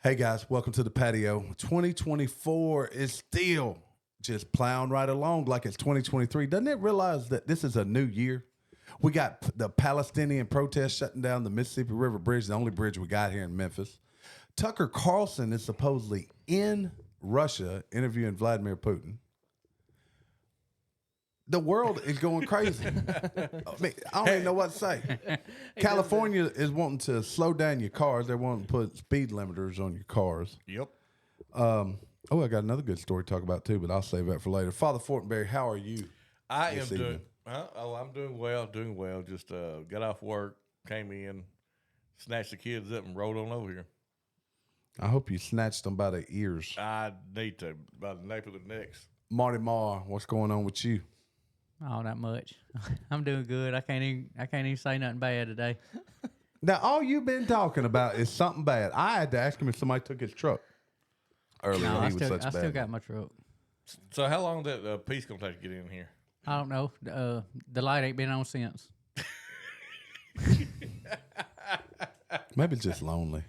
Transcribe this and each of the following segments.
Hey guys, welcome to the patio. 2024 is still just plowing right along like it's 2023. Doesn't it realize that this is a new year? We got the Palestinian protest shutting down the Mississippi River Bridge, the only bridge we got here in Memphis. Tucker Carlson is supposedly in Russia interviewing Vladimir Putin. The world is going crazy. I don't even know what to say. California is wanting to slow down your cars. They're wanting to put speed limiters on your cars. Yep. I got another good story to talk about too, but I'll save that for later. Father Fortenberry, how are you? I am doing. I'm doing well. Doing well. Just got off work, came in, snatched the kids up, and rolled on over here. I hope you snatched them by the ears. I need to by the nape of the necks. Marty Mar, what's going on with you? Oh, not much. I'm doing good. I can't even say nothing bad today. Now, all you've been talking about is something bad. I had to ask him if somebody took his truck earlier. No, He I was still, such I a bad still got man. my truck. So how long that piece gonna take to get in here? I don't know. The light ain't been on since. Maybe it's just lonely.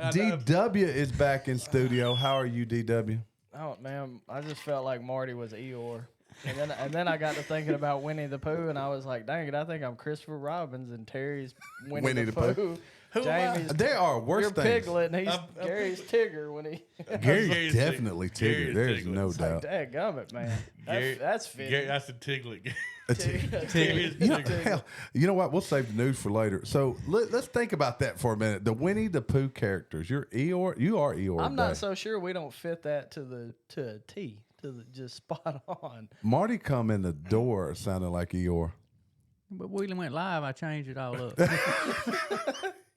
DW is back in studio. How are you, DW? Oh man, I just felt like Marty was Eeyore, and then I got to thinking about Winnie the Pooh, and I was like, dang it, I think I'm Christopher Robbins, and Terry's Winnie the Pooh. Jamie's There are worse you're things. Piglet, and he's Gary's Tigger when he. Gary's definitely Tigger. There's no It's doubt. like, dadgummit, man. Gary- That's fitting. Gary, that's a Tiglet. Tigger. You know, hell, you know what? We'll save the news for later. So let's think about that for a minute. The Winnie the Pooh characters. You're Eeyore. You are Eeyore. I'm today. not so sure we don't fit that to a T, just spot on. Marty come in the door sounding like Eeyore. But Wheeling went live. I changed it all up.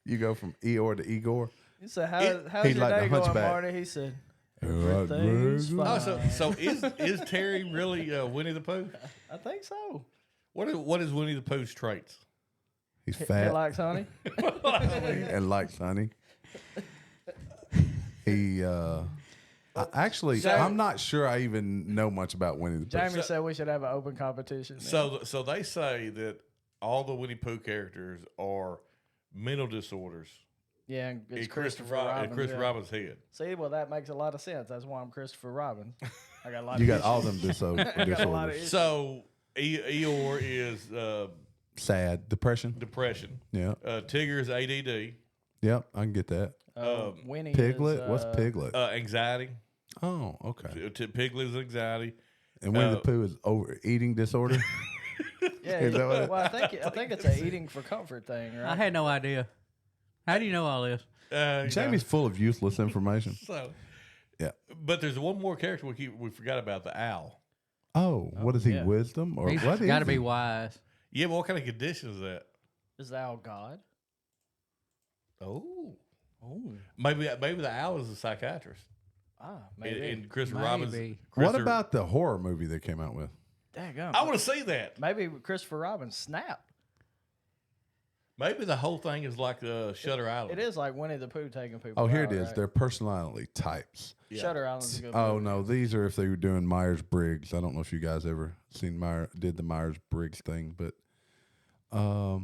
You go from Eeyore to Igor. He said, how's he's your like the day going, hunchback. Marty? He said, Everything's everything's fine. Oh, so is Terry really Winnie the Pooh? I think so. What is Winnie the Pooh's traits? He's He fat likes honey. and likes honey. He actually, So- I'm not sure I even know much about Winnie the Pooh. Jamie said we should have an open competition. So they say that all the Winnie Pooh characters are mental disorders. Yeah, and it's in Christopher in Robin. Chris yeah. Robin's head. See, well, that makes a lot of sense. That's why I'm Christopher Robin. I got a lot. You of got all issues. them I got a lot of disorders. issues. So Eeyore is Sad, depression. depression. Yeah. Tigger is ADD. Yep, I can get that. Winnie Piglet. is, What's Piglet? Anxiety. Oh, okay. Piglet is anxiety. And Winnie the Pooh is overeating disorder. Yeah, Is that what it- well, I think it's a eating for comfort thing, right? I had no idea. How do you know all this? Jamie's full of useless information. So, Yeah. but there's one more character we forgot about, the owl. Oh, what is he? yeah. Wisdom or He's what? got to is be he? wise. Yeah, but what kind of condition is that? Is thou God? Oh, Oh, maybe the owl is a psychiatrist. maybe. In Christopher Maybe. Robin's. What about the horror movie they came out with? Daggum. I want to see that. Maybe Christopher Robin snapped. Maybe the whole thing is like Shutter Island. It is like Winnie the Pooh taking people. Oh, here out, it is. right? Their personality types. Yeah. Shutter Island's a good. Oh movie. no, these are if they were doing Myers Briggs. I don't know if you guys ever seen did the Myers Briggs thing, but oh,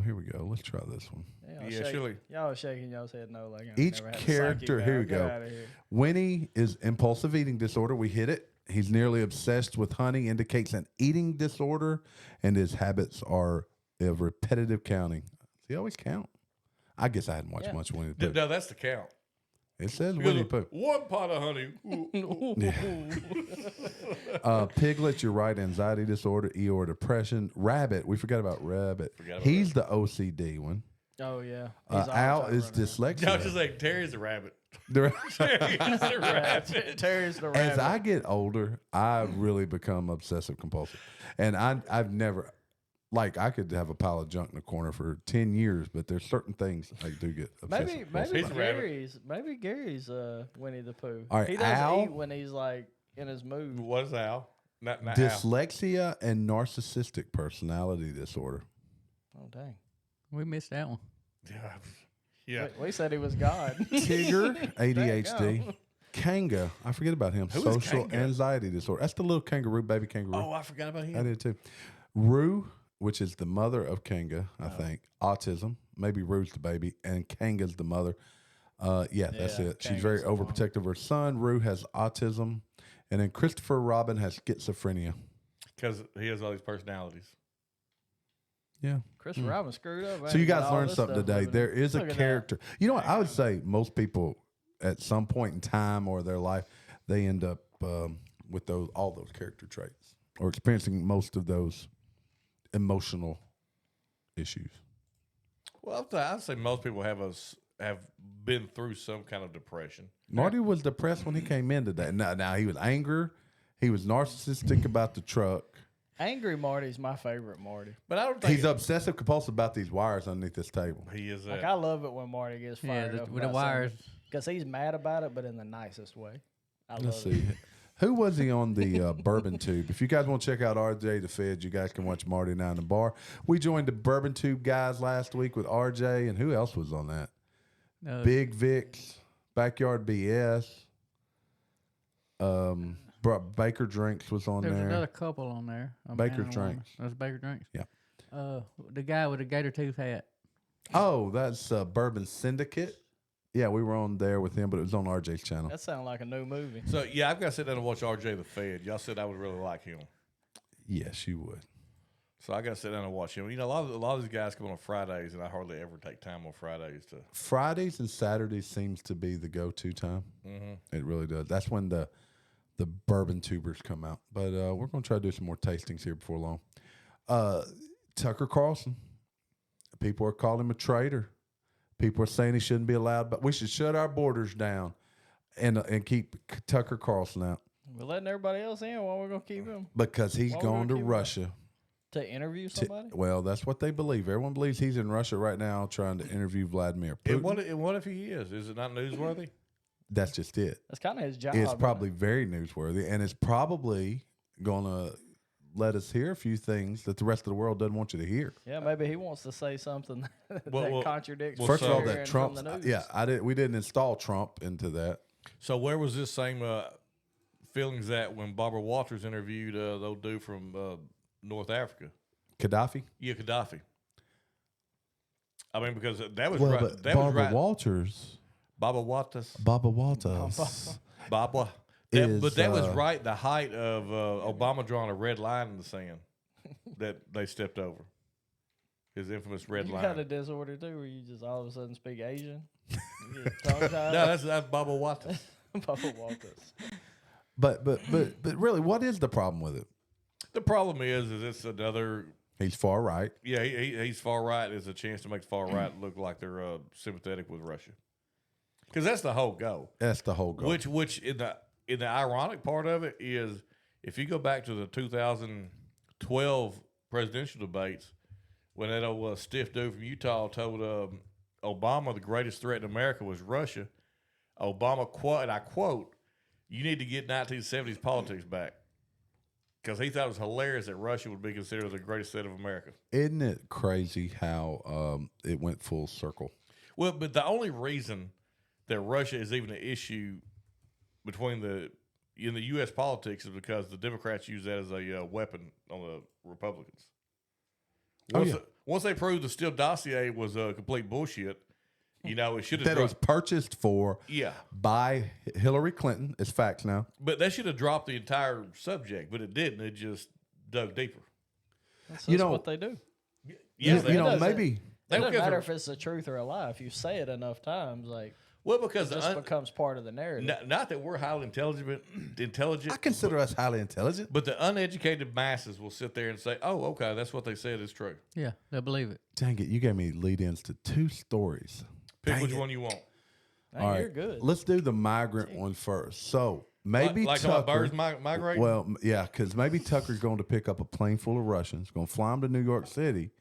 here we go. Let's try this one. Yeah, surely. Y'all are shaking y'all's head no like I Each never had a character. psychic Here now. we Get go. outta here. Winnie is impulsive eating disorder. We hit it. He's nearly obsessed with honey, indicates an eating disorder, and his habits are of repetitive counting. Does he always count? I guess I hadn't watched much Winnie the Pooh. No, that's the count. It says He Winnie the goes, Pooh. one pot of honey. Piglet, you're right. Anxiety disorder, Eeyore, depression. Rabbit, we forgot about Rabbit. Forgot about He's the OCD one. Oh yeah. Owl is dyslexia. No, just like Terry's a rabbit. The- Terry's a rabbit. Terry's the As rabbit. I get older, I've really become obsessive compulsive, and I've never. Like, I could have a pile of junk in the corner for 10 years, but there's certain things I do get obsessive. Maybe He's a rabbit. Gary's Winnie the Pooh. All right, he doesn't Al? eat when he's like in his mood. What is Al? Not Al. Dyslexia and narcissistic personality disorder. Oh dang. We missed that one. Yeah. We said he was God. Tigger, ADHD. Kanga, I forget about him. Who is Social Kanga? anxiety disorder. That's the little kangaroo, baby kangaroo. Oh, I forgot about I him. did too. Rue, which is the mother of Kanga, I think. Autism. Maybe Rue's the baby, and Kanga's the mother. Yeah, that's Yeah, it. can't She's go very so long. overprotective of her son. Rue has autism. And then Christopher Robin has schizophrenia. Because he has all these personalities. Yeah. Chris Robin screwed up. So you guys Got all learned this something stuff today. living. There is a Look at that. character. You know what? I would say most people at some point in time or their life, they end up with all those character traits or experiencing most of those emotional issues. Well, I'd say most people have been through some kind of depression. Marty was depressed when he came in today. Now he was angry. He was narcissistic about the truck. Angry Marty's my favorite Marty. But I don't think He's obsessive compulsive about these wires underneath this table. he is. Like I love it when Marty gets fired up with the wires. because he's mad about it, but in the nicest way. I Let's love see. it. Who was he on the Bourbon Tube? If you guys want to check out RJ the Feds, you guys can watch Marty now in the bar. We joined the Bourbon Tube guys last week with RJ, and who else was on that? Big Vic's, Backyard BS. Baker Drinks was on There's there. another couple on there. a Baker's man and a woman. Drinks. That's Baker Drinks. Yeah. The guy with the gator tooth hat. Oh, that's Bourbon Syndicate. Yeah, we were on there with him, but it was on RJ's channel. That sounds like a new movie. So yeah, I've got to sit down and watch RJ the Fed. Y'all said I would really like him, Yes, you would. so I got to sit down and watch him. You know, a lot of these guys come on Fridays, and I hardly ever take time on Fridays to. Fridays and Saturdays seems to be the go-to time. Mm-hmm. It really does. That's when the bourbon tubers come out. But we're going to try to do some more tastings here before long. Tucker Carlson. People are calling him a traitor. People are saying he shouldn't be allowed, but we should shut our borders down and keep Tucker Carlson out We're letting everybody else in. Why we gonna keep him because he's Why we going to gonna keep him? Russia. to interview somebody? Well, that's what they believe. Everyone believes he's in Russia right now trying to interview Vladimir Putin. And what if he is? Is it not newsworthy? That's just it. That's kind of his job. It's isn't it? probably very newsworthy, and it's probably going to let us hear a few things that the rest of the world doesn't want you to hear. Yeah, maybe he wants to say something that Well, contradicts. First of what all, you're that hearing from Trump, the news. we didn't install Trump into that. So where was this same feelings at when Barbara Walters interviewed the old dude from North Africa? Gaddafi. Yeah, Gaddafi. I mean, because that was Well, right. but That Barbara was right. Walters. Barbara Walters. Barbara Walters. Barbara. Is, But that was right the height of Obama drawing a red line in the sand that they stepped over. His infamous red You line. got a disorder too, where you just all of a sudden speak Asian. You get tongue-tied. No, that's Barbara Walters. Papa Walters. But really, what is the problem with it? The problem is it's another. He's far right. Yeah, he's far right. It's a chance to make the far right look like they're sympathetic with Russia, because that's the whole goal. That's the whole goal. Which in the ironic part of it is, if you go back to the 2012 presidential debates, when that old stiff dude from Utah told Obama the greatest threat in America was Russia, Obama and I quote, "You need to get 1970s politics back." Because he thought it was hilarious that Russia would be considered the greatest threat of America. Isn't it crazy how it went full circle? Well, but the only reason that Russia is even an issue between in the U.S. politics is because the Democrats use that as a weapon on the Republicans. Once they proved the Steele dossier was complete bullshit, it should have That it was purchased for by Hillary Clinton. It's facts now. But they should have dropped the entire subject, but it didn't. It just dug deeper. That's You what they do. Yes, you know, maybe It doesn't because matter they're- if it's the truth or a lie. If you say it enough times, like because it just becomes part of the narrative. not that we're highly intelligent, I consider us highly intelligent. but the uneducated masses will sit there and say, "Oh, okay, that's what they said is true." Yeah, they'll believe it. Dang it, you gave me lead-ins to 2 stories. Pick Dang which it. one you want. Hey, All you're right, good. let's do the migrant one first. So maybe like Tucker. birds migrating. Well, yeah, because maybe Tucker's going to pick up a plane full of Russians, going to fly them to New York City,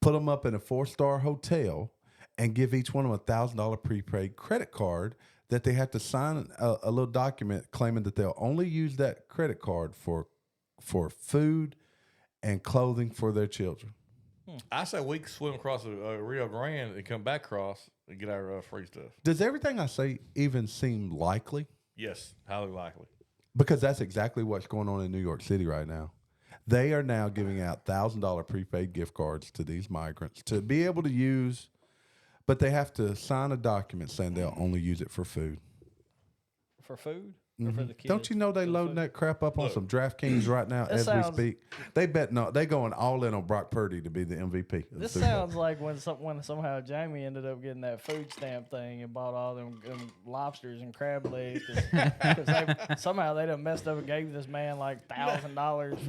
put them up in a 4-star hotel, and give each one of them $1,000 prepaid credit card that they have to sign a little document claiming that they'll only use that credit card for food and clothing for their children. I say we can swim across the Rio Grande and come back across and get our free stuff. Does everything I say even seem likely? Yes, highly likely. Because that's exactly what's going on in New York City right now. They are now giving out $1,000 prepaid gift cards to these migrants to be able to use But they have to sign a document saying they'll only use it for food. For food? Or for the kids? Don't you know they For the loading food? that crap up on some DraftKings right now as we speak? They bet no. They going all in on Brock Purdy to be the MVP. Of This the Super Bowl. sounds like when somehow Jamie ended up getting that food stamp thing and bought all them lobsters and crab legs because somehow they done messed up and gave this man like $1,000.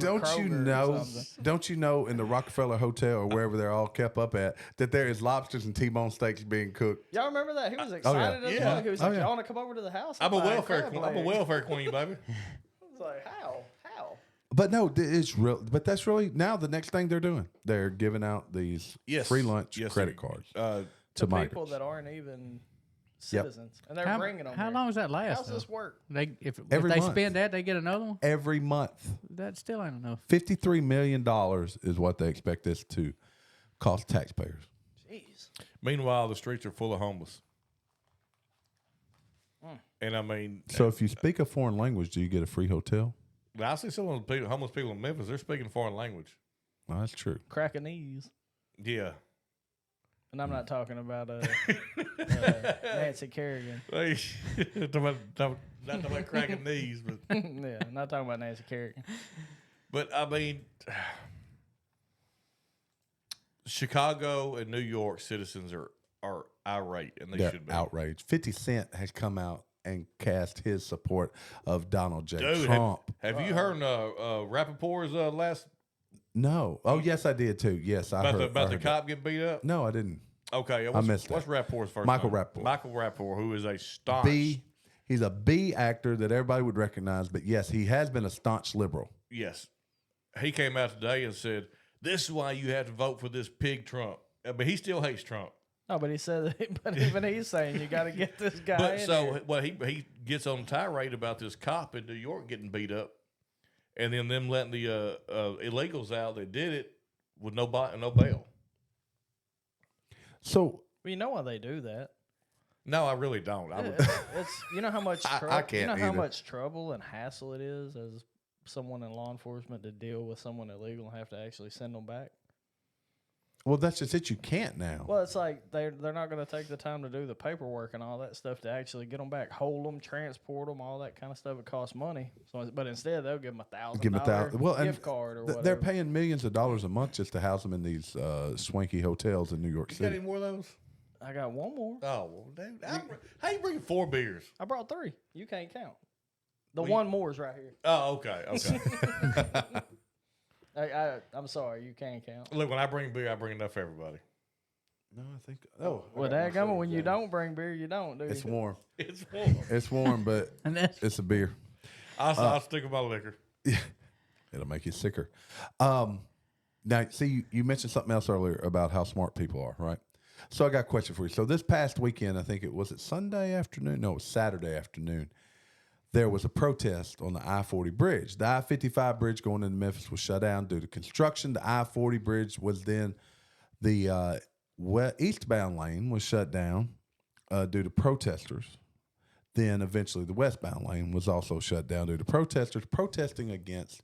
Don't you know in the Rockefeller Hotel or wherever they're all kept up at that there is lobsters and T-bone steaks being cooked? Y'all remember that? He was excited as fuck. He was like, "Y'all want to come over to the house? I'm a welfare queen, baby. I was like, how? But no, it's real. But that's really now the next thing they're doing. They're giving out these free lunch credit cards to people migrants. that aren't even citizens, and they're bringing them. How here. long does that last? How's this work? If Every they month. spend that, they get another one. Every month. That still ain't enough. $53 million is what they expect this to cost taxpayers. Jeez. Meanwhile, the streets are full of homeless. And I mean, So if you speak a foreign language, do you get a free hotel? I see some of the homeless people in Memphis. They're speaking foreign language. Well, that's true. Cracking knees. Yeah. And I'm not talking about Nancy Kerrigan. Not talking about cracking knees, but Yeah, not talking about Nancy Kerrigan. but I mean, Chicago and New York citizens are irate, and they They're should be outraged. 50 Cent has come out and cast his support of Donald J. Dude, Trump. have you heard Rappaport's last No. Oh, yes, I did too. Yes, I heard. about the cop getting beat up? No, I didn't. Okay, missed that. What's Rappaport's first Michael name? Rappaport. Michael Rappaport, who is a staunch. He's a B actor that everybody would recognize, but yes, he has been a staunch liberal. Yes, he came out today and said, "This is why you have to vote for this pig Trump." But he still hates Trump. No, but he said, but even he's saying you got to get this guy. But in so here. what he gets on tirade about this cop in New York getting beat up, and then them letting the illegals out that did it with no bail. So Well, you know why they do that? No, I really don't. I would, It's you know how much I can't you know how either. much trouble and hassle it is as someone in law enforcement to deal with someone illegal and have to actually send them back. well, that's just it. You can't now. Well, it's like they're not going to take the time to do the paperwork and all that stuff to actually get them back, hold them, transport them, all that kind of stuff. It costs money. So, but instead they'll give them $1,000 gift card or whatever. They're paying millions of dollars a month just to house them in these swanky hotels in New York you got City. any more of those? I got one more. Oh, well, dude, how you bringing 4 beers? I brought 3. You can't count. The one more is right here. Oh, okay. I'm sorry, you can't count. Look, when I bring beer, I bring enough for everybody. No, I think. Oh, Well, dadgummit, when you don't bring beer, you don't, do it's you? warm. It's warm. It's warm, but And that's it's a beer. I'll stick with my liquor. It'll make you sicker. Now, see, you mentioned something else earlier about how smart people are, right? So I got a question for you. So this past weekend, I think it was Sunday afternoon? No, it was Saturday afternoon. There was a protest on the I-40 bridge. The I-55 bridge going into Memphis was shut down due to construction. The I-40 bridge was then the eastbound lane was shut down due to protesters. Then eventually the westbound lane was also shut down due to protesters protesting against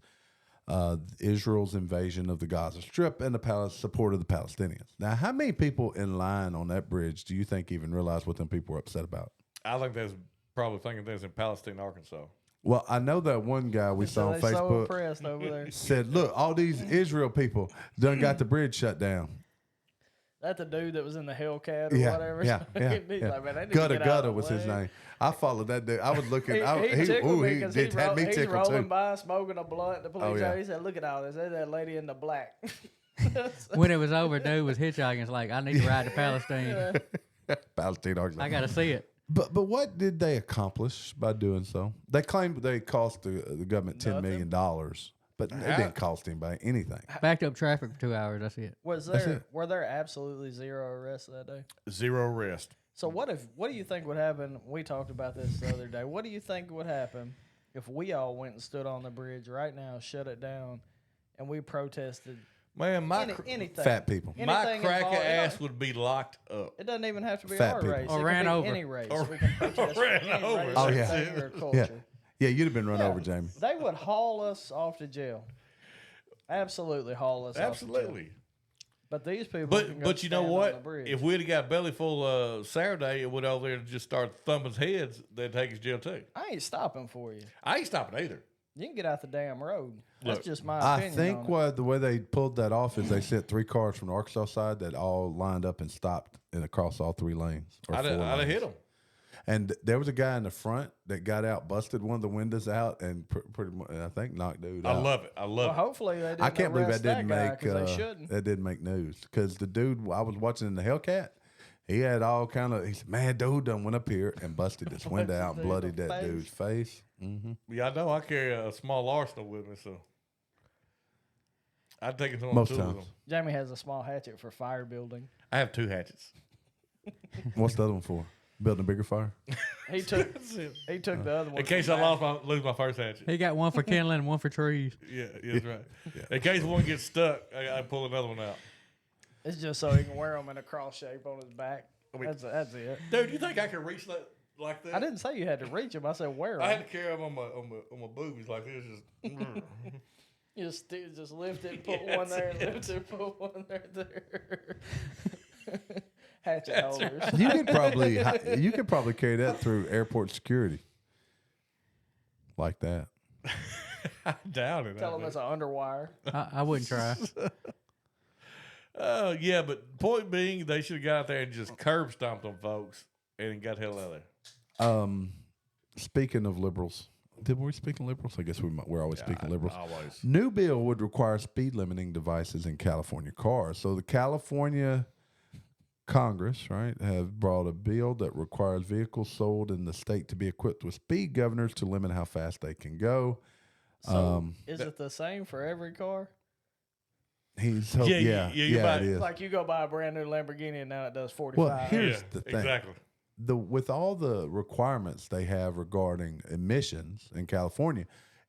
Israel's invasion of the Gaza Strip and the support of the Palestinians. Now, how many people in line on that bridge do you think even realized what them people were upset about? I think there's probably thinking there's in Palestine, Arkansas. Well, I know that one guy we saw on So Facebook impressed over there. said, look, all these Israel people done got the bridge shut down. That's the dude that was in the Hellcat or Yeah, whatever. yeah, yeah. He's yeah. like, man, they need to Gutter get out of Gutter the was his way. name. I followed that dude. I was looking. He tickled me he because did had me he's tickled rolling too. by smoking a blunt. The police, yeah. he said, look at all this. There's that lady in the black. when it was over, dude was hitchhiking. It's like, I need to ride to Palestine. Palestine. I got to see it. But what did they accomplish by doing so? They claimed they cost the government $10 million, but it didn't cost anybody anything. Backed up traffic for 2 hours. That's it. Were there absolutely 0 arrests that day? 0 arrest. So what do you think would happen? We talked about this the other day. What do you think would happen if we all went and stood on the bridge right now, shut it down, and we protested? Man, Anything. Fat people. my Anything cracker involved- ass would be locked up. It doesn't even have to be Fat our people. race. Or It ran could be over. any race. Or We can protest for ran any over. race Oh, or yeah. thing or Yeah. culture. Yeah, you'd have been run Yeah. over, Jamie. They would haul us off to jail. Absolutely haul us off to jail. Absolutely. But these people. But you know what? If we'd have got a belly full Saturday and went over there and just started thumping heads, they'd take us to jail too. I ain't stopping for you. I ain't stopping either. You can get out the damn road. That's Look, just my I opinion. think the way they pulled that off is they sent 3 cars from the Arkansas side that all lined up and stopped and across all 3 lanes. I'd have hit them. And there was a guy in the front that got out, busted one of the windows out, and pretty much, I think, knocked dude out. I love it. I love Well, it. hopefully they didn't. I can't believe arrest that didn't guy make 'cause they shouldn't. that didn't make news because the dude I was watching in the Hellcat, he had all kind of. He said, "Man, dude done went up here and busted this window out, and bloodied that dude's face." Mm-hmm. Yeah, I know. I carry a small arsenal with me, so I'd take it to Most two of times. them. Jamie has a small hatchet for fire building. I have 2 hatchets. What's the other one for? Building a bigger fire. He took the other one. In case I lose my first hatchet. He got one for kindling and one for trees. Yeah, that's right. In case one gets stuck, I pull another one out. It's just so he can wear them in a cross shape on his back. That's it. Dude, you think I can reach that like that? I didn't say you had to reach them. I said wear I them. had to carry them on my boobies like this. Just You just lift it, put one there, and lift it, put one there. Hatchet holders. You could probably carry that through airport security, like that. I doubt it. Tell them it's an underwire. I wouldn't try. Yeah, but point being, they should have got out there and just curb stomped them folks and got the hell out of there. Speaking of liberals, did we speak of liberals? I guess we're always speaking liberals. Always. New bill would require speed limiting devices in California cars. So the California Congress, right, have brought a bill that requires vehicles sold in the state to be equipped with speed governors to limit how fast they can go. Is it the same for every car? Yeah, it is. Like you go buy a brand new Lamborghini and now it does 45. Well, here's the thing. Exactly. With all the requirements they have regarding emissions in California,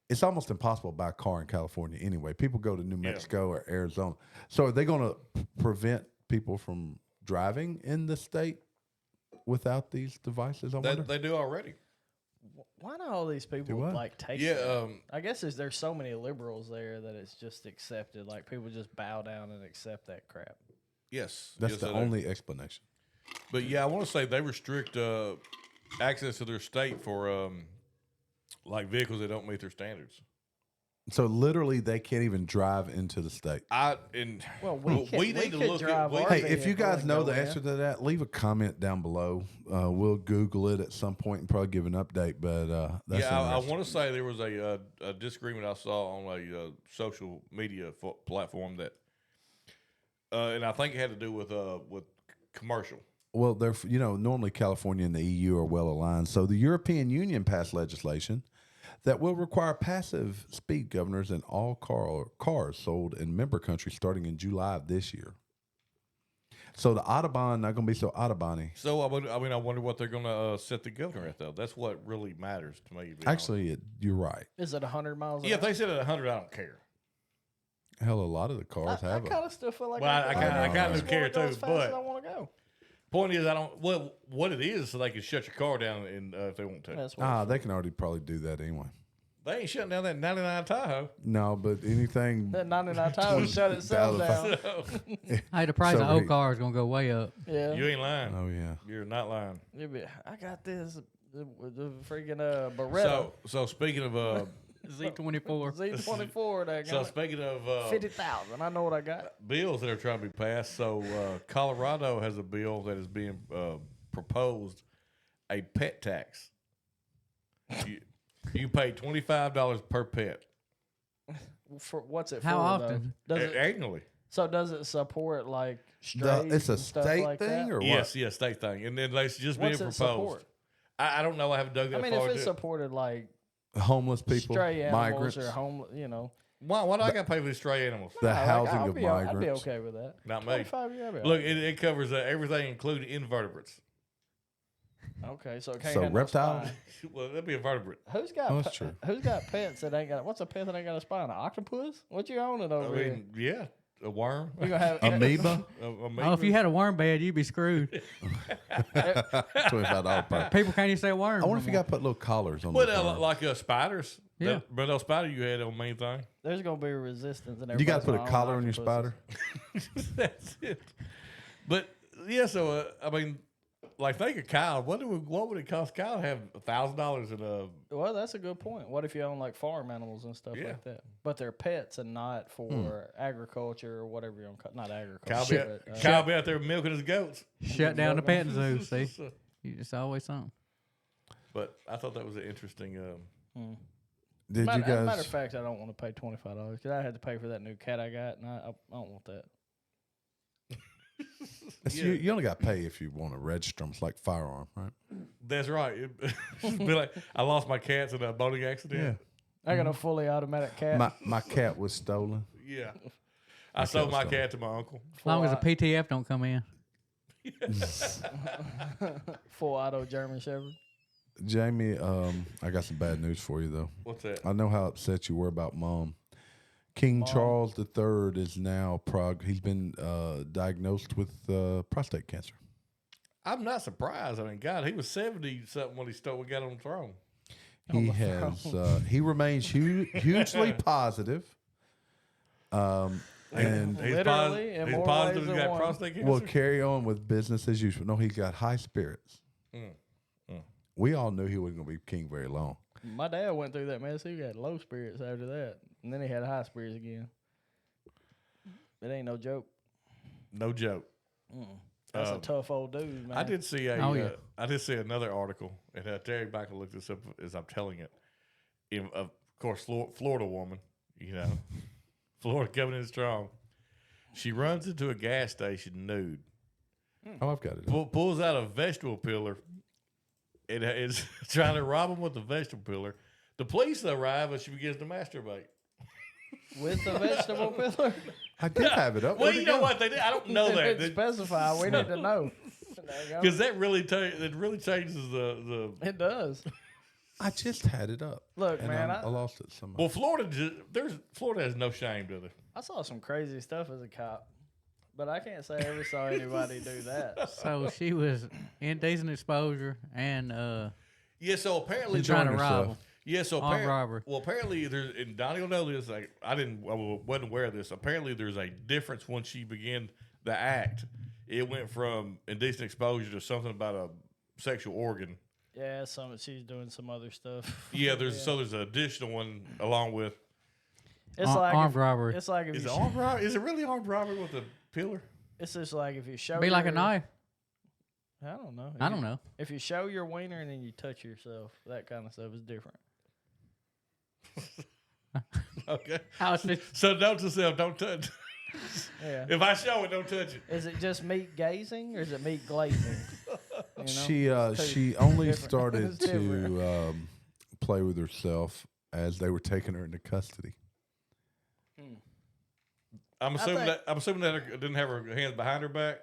it's almost impossible to buy a car in California anyway. People go to New Mexico or Arizona. So are they going to prevent people from driving in the state without these devices? I wonder. They do already. Why do all these people what? like take Yeah, that? I guess there's so many liberals there that it's just accepted. Like people just bow down and accept that crap. Yes. That's yes, the only explanation. But yeah, I want to say they restrict access to their state for like vehicles that don't meet their standards. So literally, they can't even drive into the state. We need to look at. Hey, if you guys know the answer to that, leave a comment down below. We'll Google it at some point and probably give an update. But that's I want to say there was a disagreement I saw on a social media platform that, and I think it had to do with commercial. Well, normally California and the EU are well aligned. So the European Union passed legislation that will require passive speed governors in all cars sold in member countries starting in July of this year. So the Autobahn not going to be so Autobahn-y. So I wonder what they're going to set the governor at though. That's what really matters to me. Actually, you're right. Is it 100 miles? Yeah, if they said it 100, I don't care. Hell, a lot of the cars have I kind of still feel like I kind of care too, but I want to go. Point is, I don't. Well, what it is, so they can shut your car down if they want to. That's what they can already probably do that anyway. They ain't shutting down that 99 Tahoe. No, but anything. That 99 Tahoe shut itself down. Hey, the price of old cars is going to go way up. Yeah. You ain't lying. Oh yeah. You're not lying. I got this the freaking Beretta. So speaking of Z24. Z24. That so speaking of 50,000. I know what I got. bills that are trying to be passed. So Colorado has a bill that is being proposed, a pet tax. You pay $25 per pet. For what's it How for? often? Does it, annually? So does it support like strays? It's a and stuff state like thing, that? or what? Yes, state thing. And then it's just What's being it proposed. support? I don't know. I haven't dug that I mean, far. if it supported like Homeless people, stray animals migrants, or homeless, Why do I got to pay for the stray animals? the housing I'd of I'd migrants. be okay with that. Not me. 25 years. Look, it covers everything, including invertebrates. Okay, so it can't So have reptiles? No spine. Well, that'd be a vertebrate. Who's got Oh, that's true. Who's got pets that ain't got? What's a pet that ain't got a spine? An octopus? What you owning over here? Yeah, a worm. You gonna have Amoeba, Oh, if you had a worm bed, you'd be screwed. $25 per. People can't even say worm. I wonder if you got to put little collars on. But those worms. like spiders, Yeah. But those spider you had on main thing. There's gonna be resistance, and You got to everybody's put a gonna collar own on your spider. octopuses. That's it. But yeah, so I mean, like think of Kyle. What would it cost Kyle to have $1,000 in a? Well, that's a good point. What if you own like farm animals and stuff Yeah. like that? But they're pets and not for agriculture or whatever you want. Not Kyle agriculture. be, but, Kyle be out there milking his goats. Shut down the petting zoo. See, it's always something. But I thought that was an interesting. Did you As a matter guys? of fact, I don't want to pay $25 because I had to pay for that new cat I got, and I don't want that. You only got to pay if you want to register them. It's like firearm, right? That's right. It'd be like I lost my cats in a boating accident. I got a fully automatic cat. My cat was stolen. Yeah. I sold my was cat to my uncle. As long as the PTF don't come in. Full auto German Shepherd. Jamie, I got some bad news for you though. What's that? I know how upset you were about Mom. King Charles III is now he's been diagnosed with prostate cancer. I'm not surprised. I mean, God, he was 70 something when we got on the throne. He he remains hugely positive. And He's Literally, in he's more positive ways he's than got one. prostate cancer. will carry on with business as usual. No, he's got high spirits. We all knew he wasn't going to be king very long. My dad went through that mess. He had low spirits after that, and then he had high spirits again. It ain't no joke. No joke. That's a tough old dude, man. I did see Oh, I did see another article, and Terry Baker looked this up as I'm telling it. Of course, Florida woman, Florida coming in strong. She runs into a gas station nude, Oh, I've got it. pulls out a vegetable peeler, and is trying to rob him with the vegetable peeler. The police arrive, and she begins to masturbate. With the vegetable pillar. I did have it up. Well, Where'd you it know go? what they did? I don't know that. It specify. We need to know. Because that really changes the. It does. I just had it up. Look, and man, I lost it somehow. Well, Florida has no shame, do they? I saw some crazy stuff as a cop, but I can't say I ever saw anybody do that. So she was indecent exposure and Yeah. So apparently, trying to Enjoying rob herself. him. yeah. So Armed robbery. Well, apparently there's, and Donnie will know this. Like I wasn't aware of this. Apparently, there's a difference when she began the act. It went from indecent exposure to something about a sexual organ. Yeah, she's doing some other stuff. Yeah. There's an additional one along with. It's like armed robbery. It's like if Is you it armed robbery? Is it really armed robbery with a pillar? It's just like if you show. Be like a your- knife. I don't know. I don't know. If you show your wiener and then you touch yourself, that kind of stuff is different. Okay. I was just, So note to yourself, don't touch. Yeah. If I show it, don't touch it. Is it just meat gazing or is it meat glazing? You know? She only Different. started It's different. to play with herself as they were taking her into custody. I'm assuming that her didn't have her hands behind her back.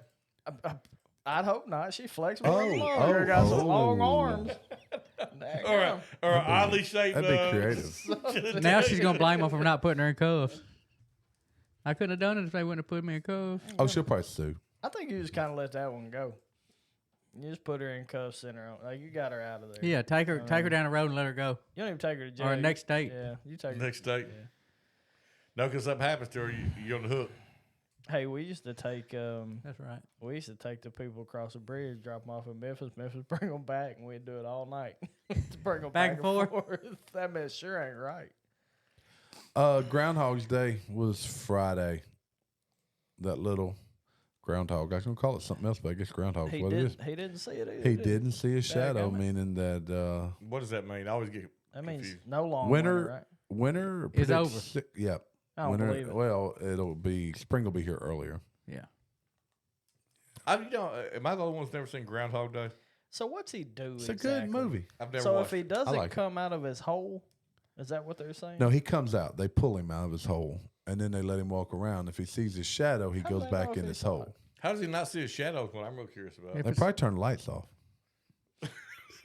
I'd hope not. She flexible. Oh, got some oh. long arms. Or an oddly shaped. That'd be creative. now she's gonna blame him for not putting her in cuffs. I couldn't have done it if they wouldn't have put me in cuffs. Oh, she'll probably sue. I think you just kind of let that one go. You just put her in cuffs, send her on. Like you got her out of there. Yeah, take her down the road and let her go. You don't even take her to jail. Or next date. Yeah, you take her. Next state. No, because something happens to her, you're on the hook. Hey, we used to take That's right. we used to take the people across the bridge, drop them off in Memphis, bring them back, and we'd do it all night. Bring them Back back, and forth. That mess sure ain't right. Groundhog's Day was Friday. That little groundhog. I was going to call it something else, but I guess groundhog's He what it is. didn't see it either. He did didn't see a shadow, Dadgummit. meaning that What does that mean? I always get That means confused. no long winter right? winter Is predicts over. Yep. I don't Winter. believe it. Well, it'll be spring. Will be here earlier. Yeah. Am I the only one that's never seen Groundhog Day? So what's he do? It's a exactly? good movie. I've never So watched if he it. doesn't like it. come out of his hole, is that what they're saying? No, he comes out. They pull him out of his hole, and then they let him walk around. If he sees his shadow, he How do goes they know back if in he his saw hole. it? How does he not see his shadows? What I'm real curious about. If They it's- probably turn the lights off.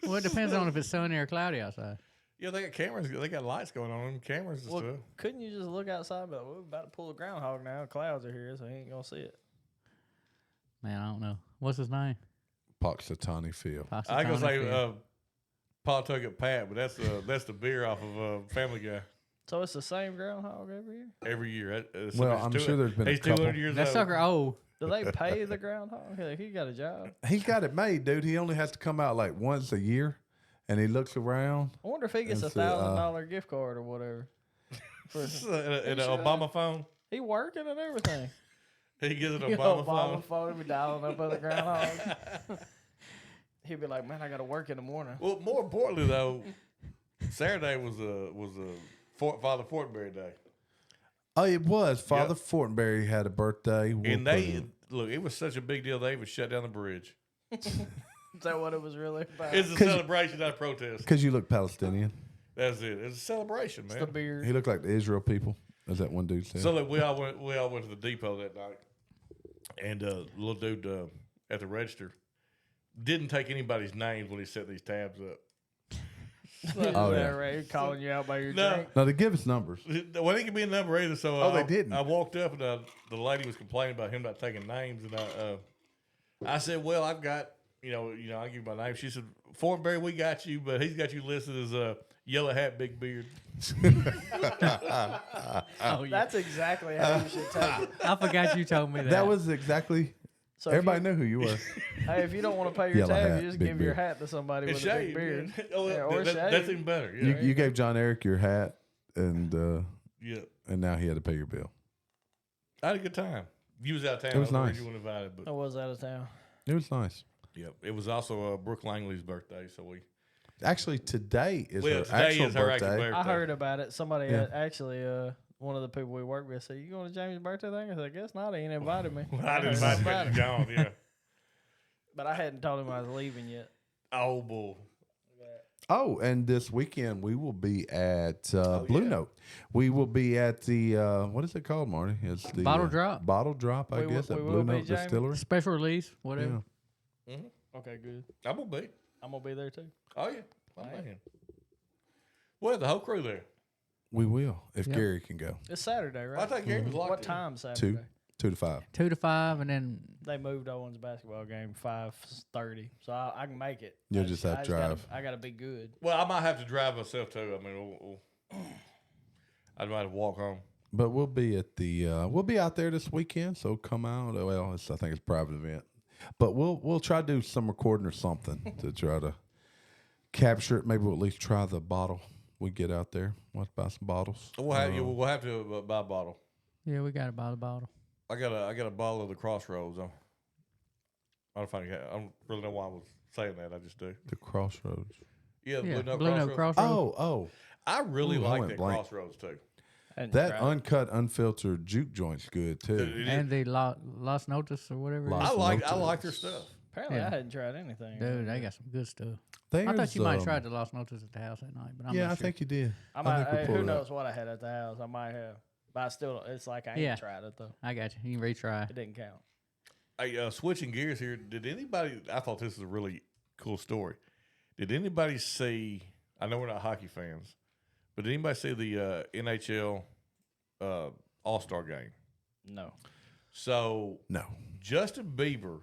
Well, it depends on if it's sunny or cloudy outside. Yeah, they got cameras. They got lights going on them, cameras and Well, stuff. couldn't you just look outside? But we're about to pull a groundhog now. Clouds are here, so he ain't gonna see it. Man, I don't know. What's his name? Poxitani Phil. I gonna say Pawtucket Pat, but that's the beer off of Family Guy. So it's the same groundhog every year? Every year. Well, I'm sure there's been a he's couple. 200 years That old. sucker old. Do they pay the groundhog? Like, he got a job. He's got it made, dude. He only has to come out like once a year, and he looks around. I wonder if he gets And a so, $1,000 gift card or whatever. In an Obama phone. He working and everything. He gets an You Obama know, phone. phone be dialing up other groundhogs. He'd be like, man, I got to work in the morning. Well, more importantly though, Saturday was Father Fortenberry Day, Oh, it was. Father Fortenberry had a birthday. and they look. It was such a big deal. They even shut down the bridge. Is that what it was really about? It's a celebration, not a protest. because you look Palestinian. That's it. It's a celebration, man. The beard. He looked like the Israel people, as that one dude said. So like, we all went to the depot that night, and little dude at the register didn't take anybody's names when he set these tabs up. Oh, yeah. Right? Calling you out by your No. drink. No, they give us numbers. Well, they didn't give me a number either. So Oh, they didn't? I walked up and the lady was complaining about him not taking names, and I said, "Well, I've got I give you my name." She said, "Fortenberry, we got you, but he's got you listed as a yellow hat, big beard." Oh, yeah. That's exactly how you should take it. I forgot you told me that. That was exactly. So if Everybody you, knew who you were. Hey, if you don't want to pay your Yellow tab, hat, you just big give your beard. hat to somebody It's with a big shaved. beard. Yeah. Oh, Yeah, or that's shaved. even better. Yeah. You gave John Eric your hat, and Yeah. now he had to pay your bill. I had a good time. You was out of town. It was I don't know nice. if you weren't invited, but I was out of town. It was nice. yeah, it was also Brooke Langley's birthday, so we. Actually, today is her Today actual is her actual birthday. birthday. I heard about it. Somebody Yeah. actually, one of the people we work with said, "You going to Jamie's birthday thing?" I said, "I guess not. He ain't invited me." I didn't invite About him. it. Gone. Yeah. But I hadn't told him I was leaving yet. Oh bull. Oh, and this weekend we will be at Blue yeah. Note. We will be at the what is it called, Marty? It's the Bottle Drop. Bottle Drop, I We will- guess, at we Blue will be, Note Jamie. Distillery. special release, whatever. Yeah. Okay, good. I'm gonna be. I'm gonna be there too. Oh yeah. Oh, man. Well, the whole crew there. We will if Yep. Gary can go. It's Saturday, right? I think Gary was locked What in. time Saturday? 2 to 5. 2 to 5, and then They moved Owen's basketball game 5:30, so I can make it. You'll just have to drive. I gotta be good. Well, I might have to drive myself too. I mean, I might have to walk home. But we'll be at the we'll be out there this weekend, so come out. Well, I think it's a private event, but we'll try to do some recording or something to try to capture it. Maybe we'll at least try the bottle. We get out there. Let's buy some bottles. We'll have to buy a bottle. yeah, we got to buy the bottle. I got a bottle of the Crossroads. I don't really know why I was saying that. I just do. The Crossroads. Yeah, Yeah, Blue Note Blue Note Crossroads. Crossroads. Oh, I really Ooh, I like went that blank. Crossroads too. I didn't that try it. uncut, unfiltered juke joint's good too. It is- And the Lost Notice or whatever. it Lost- is. I like their stuff. Apparently, Yeah. I hadn't tried anything. Dude, they got some good stuff. There's, I thought you might have tried the Lost Notice at the house that night, but I'm Yeah, not I sure. think you did. I might. think we pulled Who it knows what I had at the house? I might have, but I still. It's like I ain't Yeah. tried it though. I got you. You can retry. It didn't count. Hey, switching gears here. Did anybody? I thought this was a really cool story. Did anybody see? I know we're not hockey fans, but did anybody see the NHL All-Star game? No. So No. Justin Bieber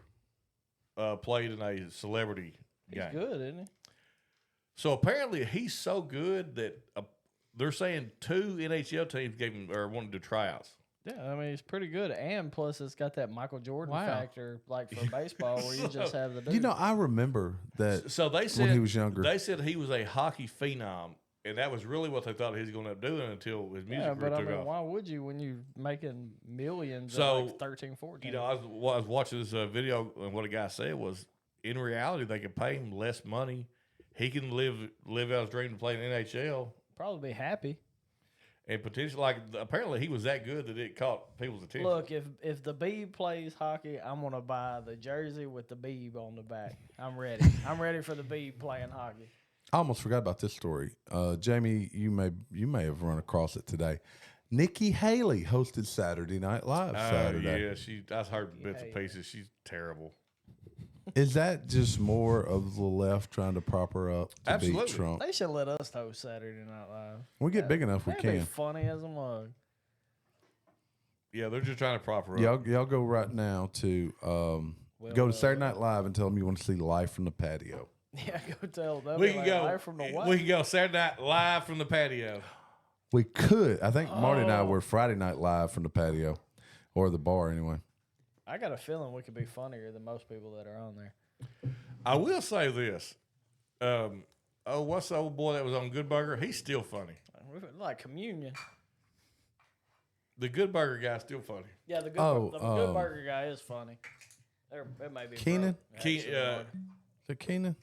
played in a celebrity He's game. good, isn't he? So apparently he's so good that they're saying 2 NHL teams gave him or wanted to tryouts. Yeah, I mean he's pretty good, and plus it's got that Michael Jordan Wow. factor, like for baseball, where you just have the dude. You know, I remember that So they said when he was younger. They said he was a hockey phenom, and that was really what they thought he was going to end up doing until his music yeah, career but I took mean, off. why would you when you're making millions So, at like 13, 14? You know, I was watching this video, and what a guy said was, in reality, they could pay him less money. He can live out his dream to play in the NHL, probably be happy. and potentially, apparently, he was that good that it caught people's attention. Look, if the Beeb plays hockey, I'm gonna buy the jersey with the Beeb on the back. I'm ready. I'm ready for the Beeb playing hockey. I almost forgot about this story. Jamie, you may have run across it today. Nikki Haley hosted Saturday Night Live Saturday. Yeah, I've heard bits and pieces. She's terrible. Is that just more of the left trying to prop her up to Absolutely. beat Trump? They should let us host Saturday Night Live. We get big enough, we That'd be can. funny as a mug. Yeah, they're just trying to prop her up. Y'all go right now to go to Saturday Night Live and tell them you want to see Live from the Patio. Yeah, go tell them. We can go live from the what? We can go Saturday night live from the patio. We could. I think Marty and I were Friday night live from the patio or the bar anyway. I got a feeling we could be funnier than most people that are on there. I will say this. What's the old boy that was on Good Burger? He's still funny. Like communion. The Good Burger guy's still funny. Yeah, the Good Burger guy is funny. It may be Keenan? Is it Keenan?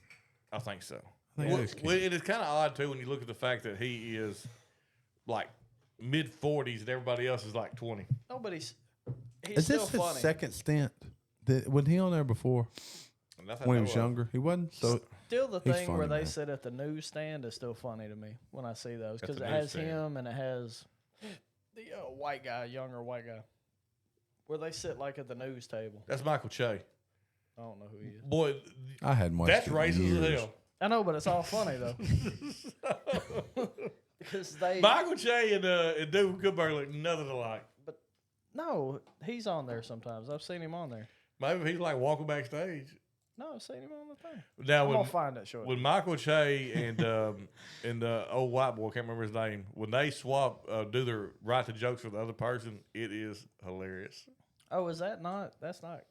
I think so. I think it is Keenan. It is kind of odd too when you look at the fact that he is like mid-40s and everybody else is like 20. No, but he's Is still this his funny. second stint? Wasn't he on there before when he was younger? He wasn't. So Still, the he's thing where funny, they man. sit at the newsstand is still funny to me when I see those At because the it has newsstand. him and it has the white guy, younger white guy, where they sit like at the news table. That's Michael Che. I don't know who he is. Boy, I hadn't watched that's it in racist as years. hell. I know, but it's all funny though. Because they Michael Che and Dude from Good Burger look nothing alike. no, he's on there sometimes. I've seen him on there. Maybe he's like walking backstage. No, I've seen him on the thing. Now I'm when gonna find that short. when Michael Che and the old white boy, I can't remember his name, when they swap, do their write the jokes for the other person, it is hilarious. Oh, is that not? That's not.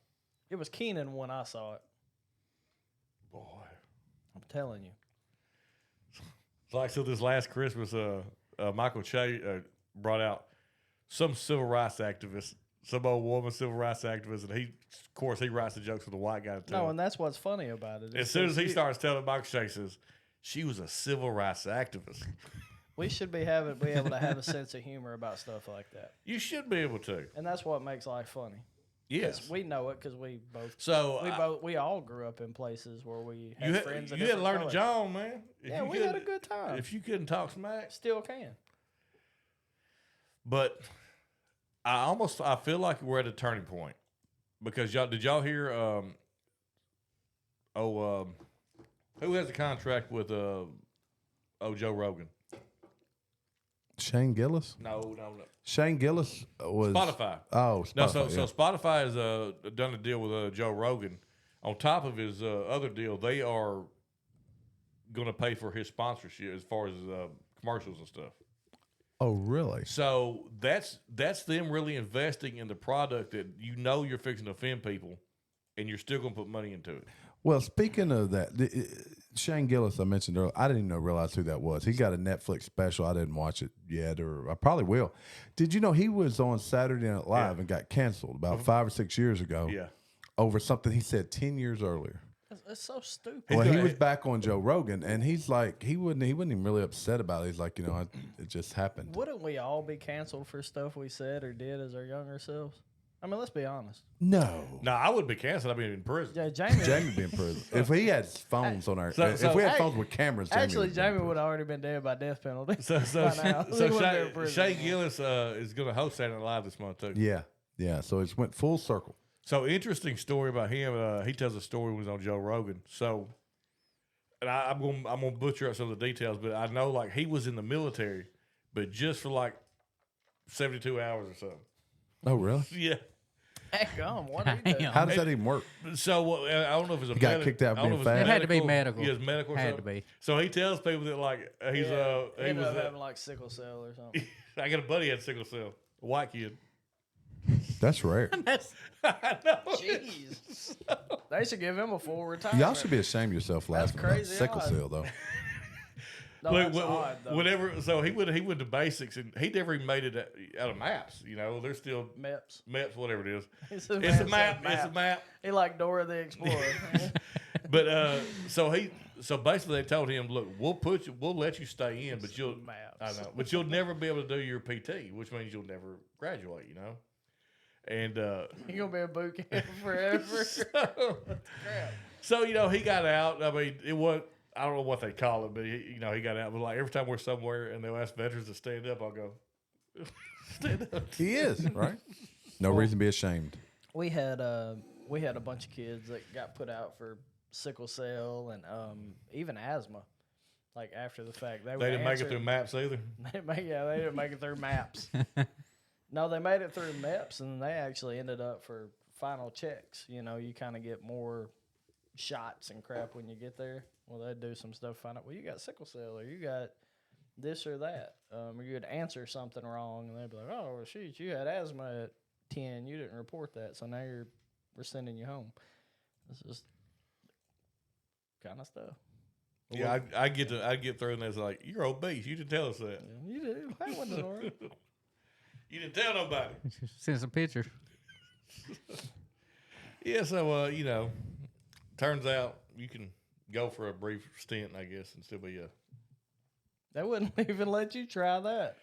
It was Keenan when I saw it. Boy, I'm telling you. it's like so. This last Christmas, Michael Che brought out some civil rights activist, some old woman civil rights activist, and of course, he writes the jokes for the white guy too. No, and that's what's funny about it. As soon as he starts telling Michael Che, says she was a civil rights activist. We should be able to have a sense of humor about stuff like that, You should be able to. and that's what makes life funny. Yes. We know it because we both. So We all grew up in places where we you had friends. had, of you had to different learn colors. to John, man. If Yeah, you we had a couldn't- good time. If you couldn't talk smack, Still can. but I feel like we're at a turning point because did y'all hear? Who has a contract with Joe Rogan? Shane Gillis. No. Shane Gillis was Spotify. Oh, No, Spotify. so Spotify has done a deal with Joe Rogan. On top of his other deal, they are going to pay for his sponsorship as far as commercials and stuff. Oh, really? So that's them really investing in the product that you know you're fixing to offend people, and you're still going to put money into it. Well, speaking of that, Shane Gillis, I mentioned earlier, I didn't even realize who that was. He got a Netflix special. I didn't watch it yet, or I probably will. Did you know he was on Saturday Night Live and got canceled about 5 or 6 years ago Yeah. over something he said 10 years earlier? It's so stupid. He's Well, he gonna- was back on Joe Rogan, and he's like, he wasn't even really upset about it. He's like, it just happened. Wouldn't we all be canceled for stuff we said or did as our younger selves? I mean, let's be honest. No. No, I would be canceled. I'd be in prison. Yeah, Jamie. Jamie be in prison. If he had phones on our, So- if we had Hey, phones with cameras, Jamie Actually, would be in Jamie prison. would have already been dead by death penalty. So by now. He wouldn't be in prison Shane anymore. Gillis is going to host Saturday Night Live this month too. Yeah. So it went full circle. So interesting story about him. He tells a story when he was on Joe Rogan. So, and I'm gonna butcher up some of the details, but I know like he was in the military, but just for like 72 hours or something. Oh, really? Yeah. Heck, what do you do? Damn. How does that even work? So I don't know if it's a got kicked out I don't know being if it's fat? It had to be medical. Yeah, it's medical. Or Had to something. be. So he tells people that like he's He he ended was up having like sickle cell or something. I got a buddy that had sickle cell, a white kid. That's rare. I know. Jeez. They should give him a full retirement. Y'all should be ashamed of yourself laughing about crazy sickle odd. cell, though. No, Look, that's odd, though. whenever, so he went to basics, and he never even made it out of maps. You know, they're still Meps. maps, whatever it is. It's It's a map. It's a map. He like Dora the Explorer. But so basically they told him, look, we'll let you stay in, but you'll Maps. I know, but you'll never be able to do your PT, which means you'll never graduate. You know, and He gonna be in boot camp forever. so you know he got out. I mean, it was. I don't know what they call it, but he got out. But like every time we're somewhere and they'll ask veterans to stand up, I'll go, stand up. He is, right? No reason to be ashamed. we had a bunch of kids that got put out for sickle cell and even asthma. Like after the fact, They didn't make it through maps either. They didn't make it through maps. No, they made it through MEPS, and they actually ended up for final checks. You know, you kind of get more shots and crap when you get there. Well, they'd do some stuff, find out, well, you got sickle cell or you got this or that. Or you'd answer something wrong, and they'd be like, oh, well, shoot, you had asthma at 10. You didn't report that, so now we're sending you home. It's just kind of stuff. Yeah, I get through and it's like, you're obese. You didn't tell us that. You did. That wasn't all right. You didn't tell nobody. Send some pictures. Yeah, so turns out you can go for a brief stint, I guess, and still be a. They wouldn't even let you try that.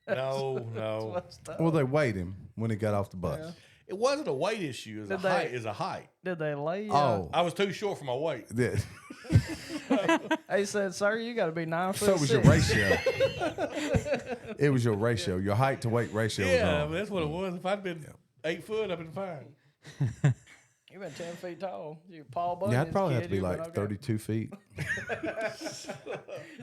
No. What's tough. Well, they weighed him when he got off the bus. Yeah. It wasn't a weight issue. It was a height. Did they lay you? Oh, I was too short for my weight. yeah. They said, sir, you got to be 9 foot. So it was your ratio. It was your ratio. Your height to weight ratio was Yeah, wrong. that's what it was. If I'd been 8 foot, I'd been fine. You've been 10 feet tall. You Paul Bunyan's Yeah, I'd probably have kid, to be you've been like okay. 32 feet.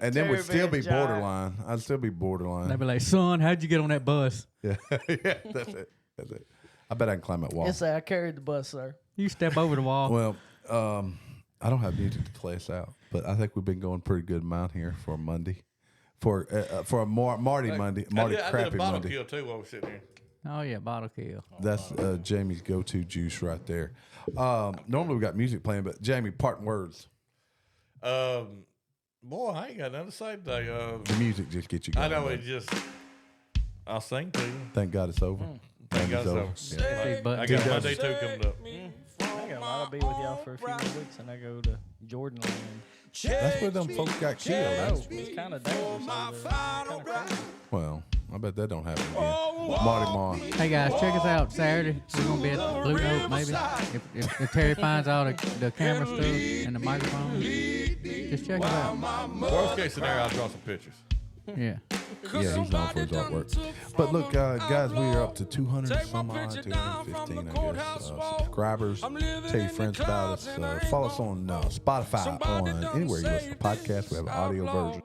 And then would still be Giant. borderline. I'd still be borderline. They'd be like, son, how'd you get on that bus? Yeah, yeah, that's it. I bet I can climb that wall. Yes, sir, I carried the bus, sir. You step over the wall. Well, I don't have music to play us out, but I think we've been going pretty good amount here for a Monday, for a Marty Monday, Marty I did crappy a bottle Monday. kill too while we're sitting here. Oh, yeah, bottle kill. That's Jamie's go-to juice right there. Normally we got music playing, but Jamie, parting words. Boy, I ain't got nothing to say today. The music just gets you going. I know man. it just. I'll sing to you. Thank God it's over. Thank God Monday's it's over. over. Yeah. These buttons. I got Monday 2 coming up. I think I'll be with y'all for a few more weeks, and I go to Jordan Land. That's where them folks got killed. Oh, it's kind of dangerous over there. Kind of crazy. Well, I bet that don't happen again. Marty Mar. Hey, guys, check us out Saturday. We're going to be at the Blue Note, maybe. If Terry finds all the camera stuff and the microphone, just check it out. Worst case scenario, I'll draw some pictures. Yeah. Yeah, he's known for his artwork. But look, guys, we are up to 200 and some odd, 215, I guess, subscribers. Tell your friends about us. Follow us on Spotify, on anywhere you listen to podcasts. We have an audio version.